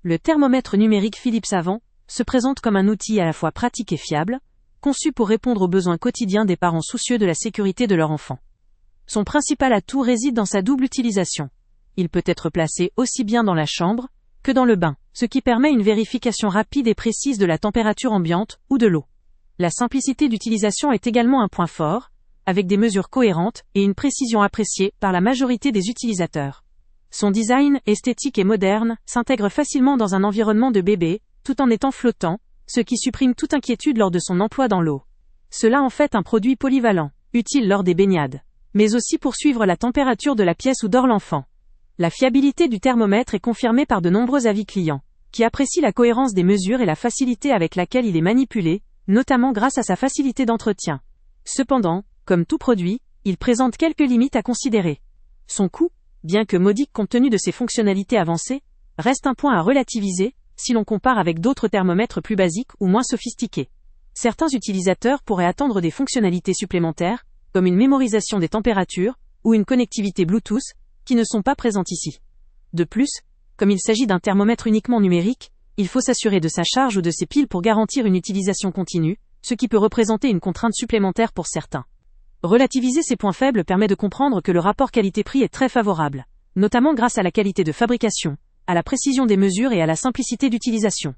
Le thermomètre numérique Philips Avent se présente comme un outil à la fois pratique et fiable, conçu pour répondre aux besoins quotidiens des parents soucieux de la sécurité de leur enfant. Son principal atout réside dans sa double utilisation. Il peut être placé aussi bien dans la chambre que dans le bain, ce qui permet une vérification rapide et précise de la température ambiante ou de l'eau. La simplicité d'utilisation est également un point fort, avec des mesures cohérentes et une précision appréciée par la majorité des utilisateurs. Son design, esthétique et moderne, s'intègre facilement dans un environnement de bébé, tout en étant flottant, ce qui supprime toute inquiétude lors de son emploi dans l'eau. Cela en fait un produit polyvalent, utile lors des baignades, mais aussi pour suivre la température de la pièce où dort l'enfant. La fiabilité du thermomètre est confirmée par de nombreux avis clients, qui apprécient la cohérence des mesures et la facilité avec laquelle il est manipulé, notamment grâce à sa facilité d'entretien. Cependant, comme tout produit, il présente quelques limites à considérer. Son coût, bien que modique compte tenu de ses fonctionnalités avancées, reste un point à relativiser, si l'on compare avec d'autres thermomètres plus basiques ou moins sophistiqués. Certains utilisateurs pourraient attendre des fonctionnalités supplémentaires, comme une mémorisation des températures, ou une connectivité Bluetooth, qui ne sont pas présentes ici. De plus, comme il s'agit d'un thermomètre uniquement numérique, il faut s'assurer de sa charge ou de ses piles pour garantir une utilisation continue, ce qui peut représenter une contrainte supplémentaire pour certains. Relativiser ces points faibles permet de comprendre que le rapport qualité-prix est très favorable, notamment grâce à la qualité de fabrication, à la précision des mesures et à la simplicité d'utilisation.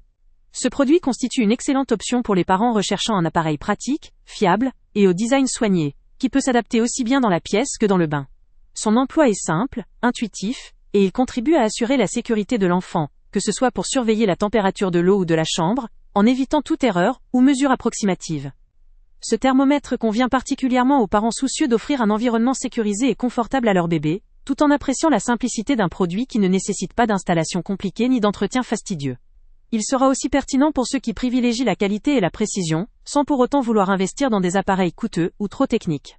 Ce produit constitue une excellente option pour les parents recherchant un appareil pratique, fiable, et au design soigné, qui peut s'adapter aussi bien dans la pièce que dans le bain. Son emploi est simple, intuitif, et il contribue à assurer la sécurité de l'enfant, que ce soit pour surveiller la température de l'eau ou de la chambre, en évitant toute erreur ou mesure approximative. Ce thermomètre convient particulièrement aux parents soucieux d'offrir un environnement sécurisé et confortable à leur bébé, tout en appréciant la simplicité d'un produit qui ne nécessite pas d'installation compliquée ni d'entretien fastidieux. Il sera aussi pertinent pour ceux qui privilégient la qualité et la précision, sans pour autant vouloir investir dans des appareils coûteux ou trop techniques.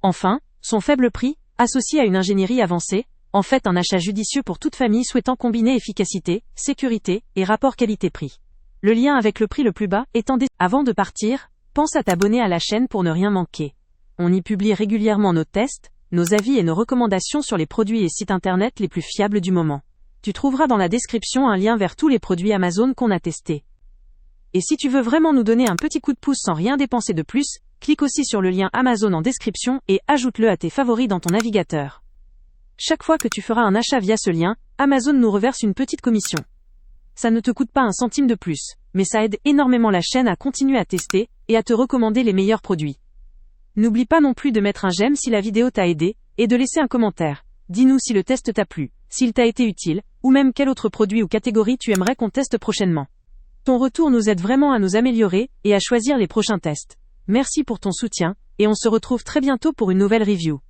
Enfin, son faible prix, associé à une ingénierie avancée, en fait un achat judicieux pour toute famille souhaitant combiner efficacité, sécurité et rapport qualité-prix. Le lien avec le prix le plus bas étant Avant de partir, pense à t'abonner à la chaîne pour ne rien manquer. On y publie régulièrement nos tests, nos avis et nos recommandations sur les produits et sites internet les plus fiables du moment. Tu trouveras dans la description un lien vers tous les produits Amazon qu'on a testés. Et si tu veux vraiment nous donner un petit coup de pouce sans rien dépenser de plus, clique aussi sur le lien Amazon en description et ajoute-le à tes favoris dans ton navigateur. Chaque fois que tu feras un achat via ce lien, Amazon nous reverse une petite commission. Ça ne te coûte pas un centime de plus, mais ça aide énormément la chaîne à continuer à tester et à te recommander les meilleurs produits. N'oublie pas non plus de mettre un j'aime si la vidéo t'a aidé, et de laisser un commentaire. Dis-nous si le test t'a plu, s'il t'a été utile, ou même quel autre produit ou catégorie tu aimerais qu'on teste prochainement. Ton retour nous aide vraiment à nous améliorer et à choisir les prochains tests. Merci pour ton soutien, et on se retrouve très bientôt pour une nouvelle review.